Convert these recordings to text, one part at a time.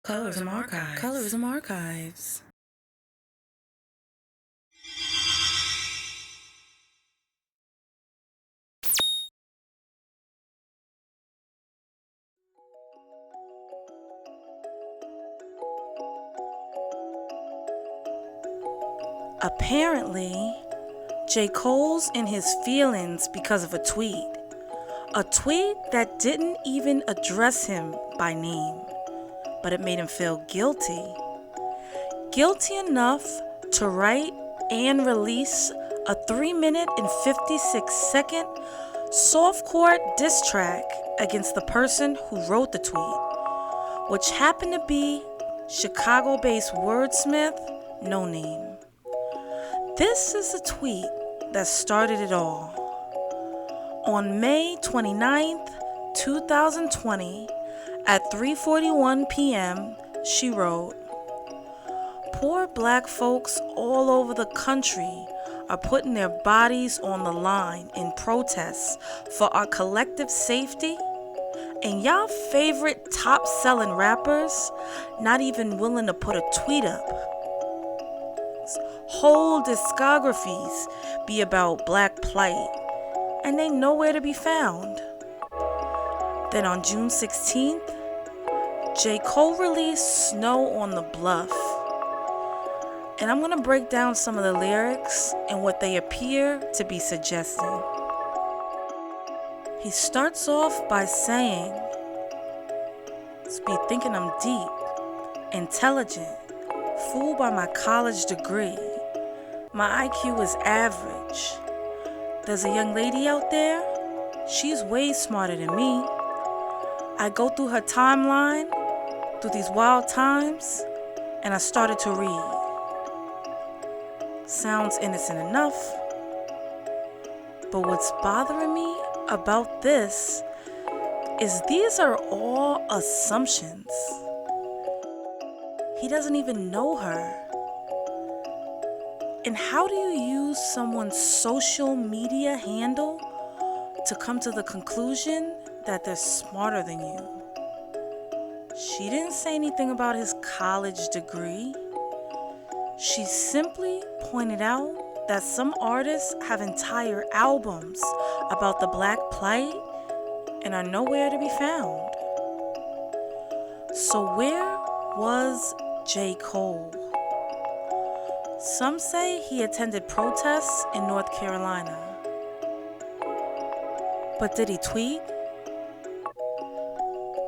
Colorism Archives. Colorism Archives. Apparently, J. Cole's in his feelings because of a tweet. A tweet that didn't even address him by name, but it made him feel guilty. Guilty enough to write and release a 3-minute and 56-second softcore diss track against the person who wrote the tweet, which happened to be Chicago-based wordsmith No Name. This is the tweet that started it all. On May 29th, 2020, at 3:41 p.m., she wrote, "Poor black folks all over the country are putting their bodies on the line in protests for our collective safety, and y'all favorite top-selling rappers not even willing to put a tweet up. Whole discographies be about black plight, and they nowhere to be found." Then on June 16th, J. Cole released Snow on the Bluff. And I'm going to break down some of the lyrics and what they appear to be suggesting. He starts off by saying, "Be thinking I'm deep, intelligent, fooled by my college degree. My IQ is average. There's a young lady out there, she's way smarter than me. I go through her timeline, through these wild times, and I started to read. Sounds innocent enough, but what's bothering me about this is these are all assumptions. He doesn't even know her. And how do you use someone's social media handle to come to the conclusion that they're smarter than you?" She didn't say anything about his college degree. She simply pointed out that some artists have entire albums about the black plight and are nowhere to be found. So where was J. Cole? Some say he attended protests in North Carolina. But did he tweet?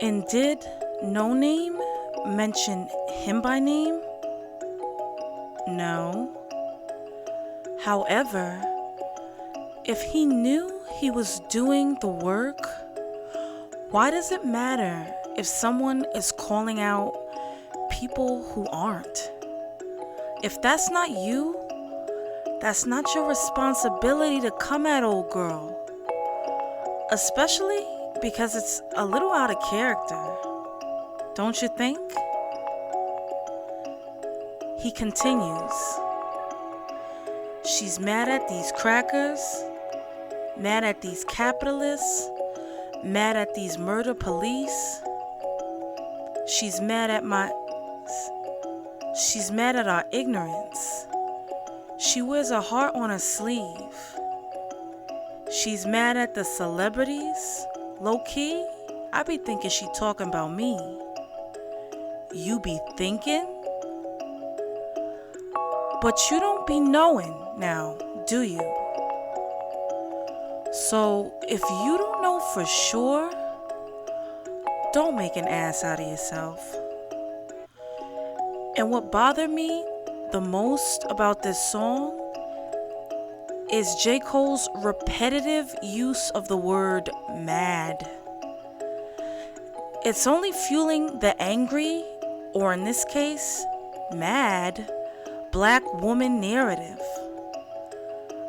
And did No Name mention him by name? No. However, if he knew he was doing the work, why does it matter if someone is calling out people who aren't? If that's not you, that's not your responsibility to come at old girl. Especially because it's a little out of character. Don't you think? He continues, "She's mad at these crackers, mad at these capitalists, mad at these murder police. She's mad at our ignorance. She wears her heart on her sleeve. She's mad at the celebrities. Low key, I be thinking she talking about me. You be thinking? But you don't be knowing now, do you? So if you don't know for sure, don't make an ass out of yourself." And what bothered me the most about this song is J. Cole's repetitive use of the word mad. It's only fueling the angry, or in this case, mad, black woman narrative.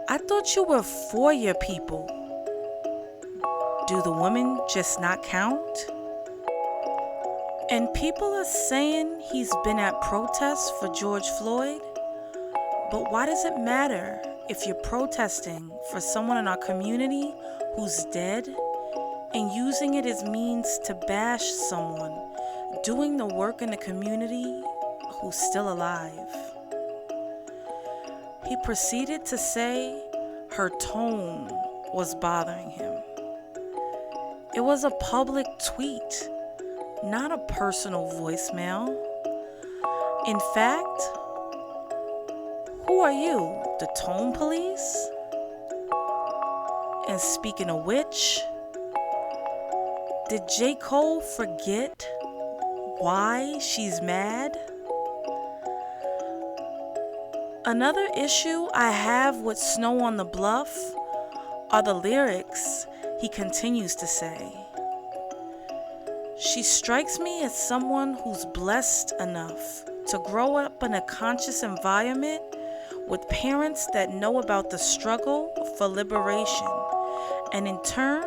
I thought you were for your people. Do the women just not count? And people are saying he's been at protests for George Floyd, but why does it matter if you're protesting for someone in our community who's dead and using it as means to bash someone doing the work in the community who's still alive. He proceeded to say her tone was bothering him. It was a public tweet, not a personal voicemail. In fact, who are you, the tone police? And speaking of which, did J. Cole forget why she's mad? Another issue I have with Snow on the Bluff are the lyrics he continues to say. She strikes me as someone who's blessed enough to grow up in a conscious environment with parents that know about the struggle for liberation, and in turn,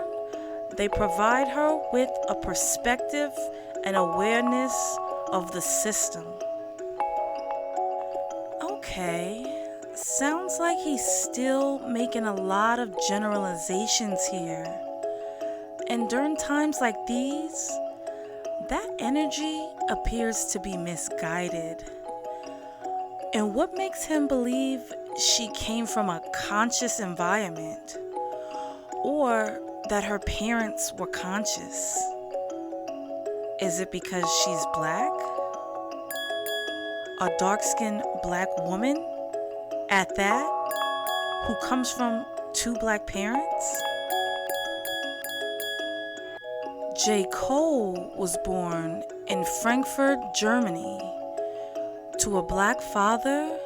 they provide her with a perspective and awareness of the system. Okay, sounds like he's still making a lot of generalizations here. And during times like these, that energy appears to be misguided. And what makes him believe she came from a conscious environment, or that her parents were conscious? Is it because she's black? A dark-skinned black woman at that, who comes from two black parents? J. Cole was born in Frankfurt, Germany, to a black father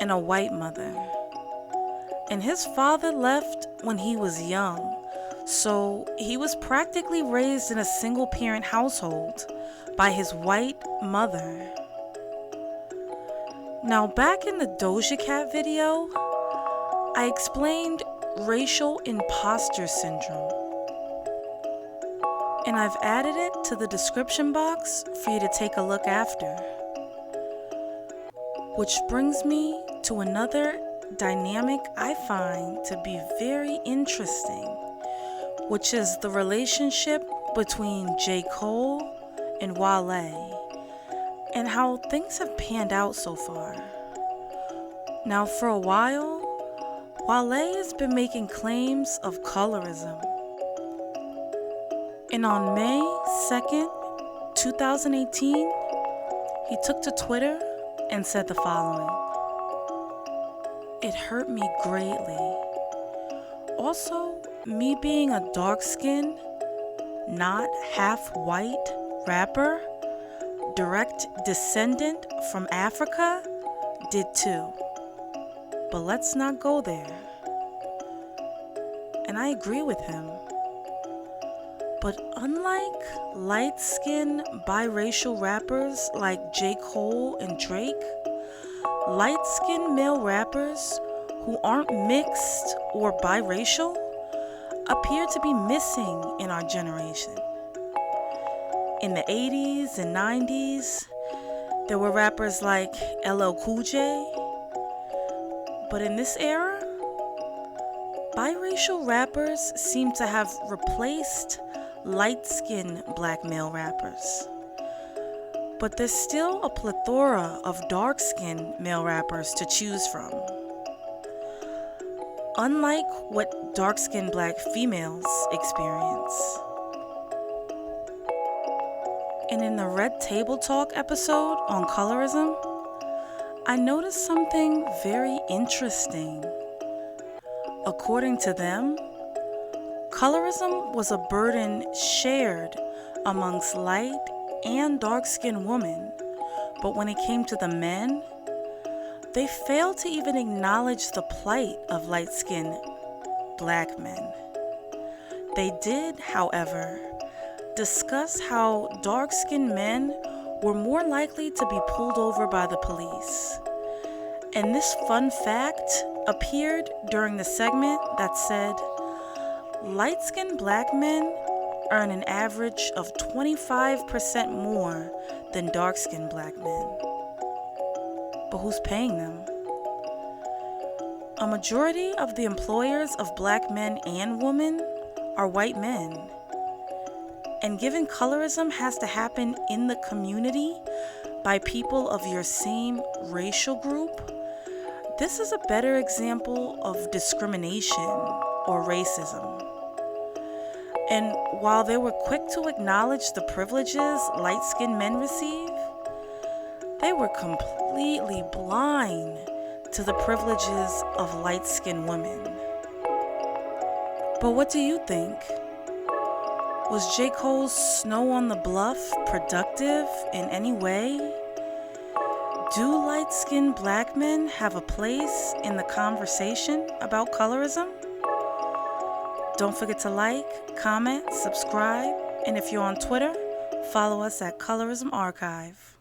and a white mother. And his father left when he was young, so he was practically raised in a single-parent household by his white mother. Now, back in the Doja Cat video, I explained racial imposter syndrome. And I've added it to the description box for you to take a look after. Which brings me to another dynamic I find to be very interesting, which is the relationship between J. Cole and Wale, and how things have panned out so far. Now, for a while, Wale has been making claims of colorism. And on May 2nd, 2018, he took to Twitter and said the following: "It hurt me greatly. Also, me being a dark-skinned, not half-white rapper, direct descendant from Africa, did too. But let's not go there." And I agree with him. But unlike light-skinned biracial rappers like J. Cole and Drake, light-skinned male rappers who aren't mixed or biracial appear to be missing in our generation. In the 80s and 90s, there were rappers like LL Cool J. But in this era, biracial rappers seem to have replaced light-skinned black male rappers. But there's still a plethora of dark-skinned male rappers to choose from. Unlike what dark-skinned black females experience. And in the Red Table Talk episode on colorism, I noticed something very interesting. According to them, colorism was a burden shared amongst light and dark-skinned women, but when it came to the men, they failed to even acknowledge the plight of light-skinned black men. They did, however, discuss how dark-skinned men were more likely to be pulled over by the police. And this fun fact appeared during the segment that said, light-skinned black men earn an average of 25% more than dark-skinned black men. But who's paying them? A majority of the employers of black men and women are white men. And given colorism has to happen in the community by people of your same racial group, this is a better example of discrimination or racism. And while they were quick to acknowledge the privileges light-skinned men receive, they were completely blind to the privileges of light-skinned women. But what do you think? Was J. Cole's Snow on the Bluff productive in any way? Do light-skinned black men have a place in the conversation about colorism? Don't forget to like, comment, subscribe, and if you're on Twitter, follow us at Colorism Archive.